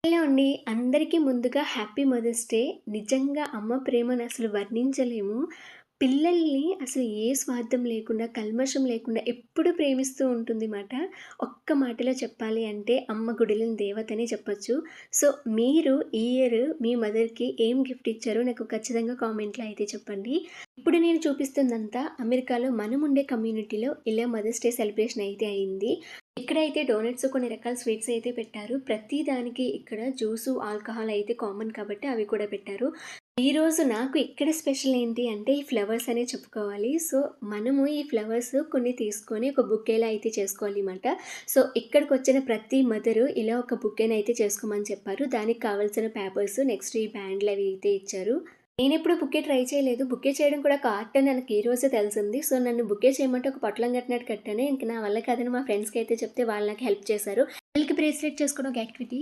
Hello అండి. అందరికీ ముందుగా హ్యాపీ మదర్స్ డే. నిజంగా అమ్మ ప్రేమను అసలు వర్ణించలేము. పిల్లల్ని అసలు ఏ స్వార్థం లేకుండా, కల్మషం లేకుండా ఎప్పుడు ప్రేమిస్తూ ఉంటుంది మాట. ఒక్క మాటలో చెప్పాలి అంటే అమ్మ గుడిలోని దేవతనే చెప్పొచ్చు. సో, మీరు ఈ ఇయర్ మీ మదర్‌కి ఏం గిఫ్ట్ ఇచ్చారో నాకు ఖచ్చితంగా కామెంట్‌లో అయితే చెప్పండి. ఇప్పుడు నేను చూపిస్తుందంతా అమెరికాలో మనముండే కమ్యూనిటీలో ఇలా మదర్స్ డే సెలబ్రేషన్ అయితే అయింది. ఇక్కడైతే డోనట్స్ కొన్ని రకాల స్వీట్స్ అయితే పెట్టారు. ప్రతి దానికి ఇక్కడ జ్యూసు, ఆల్కహాల్ అయితే కామన్ కాబట్టి అవి కూడా పెట్టారు. ఈరోజు నాకు ఇక్కడ స్పెషల్ ఏంటి అంటే ఈ ఫ్లవర్స్ అనే చెప్పుకోవాలి. సో, మనము ఈ ఫ్లవర్స్ కొన్ని తీసుకొని ఒక బుకేలా అయితే చేసుకోవాలిమాట. సో, ఇక్కడికొచ్చిన ప్రతి మదరు ఇలా ఒక బుకేనైతే చేసుకోమని చెప్పారు. దానికి కావాల్సిన పేపర్స్, నెక్స్ట్ ఈ బ్యాండ్‌లవి అయితే ఇచ్చారు. నేనెప్పుడు బుకే ట్రై చేయలేదు. బుకే చేయడం కూడా ఒక ఆర్ట్ అని నాకు ఈ రోజే తెలిసింది. సో, నన్ను బుకే చేయమంటే ఒక పొట్లం కట్టినట్టు కట్టాను. ఇంక నా వల్ల కాదని మా ఫ్రెండ్స్‌కైతే చెప్తే వాళ్ళు నాకు హెల్ప్ చేశారు. నెయిల్‌కి బ్రేస్లెట్ చేసుకోవడం ఒక యాక్టివిటీ.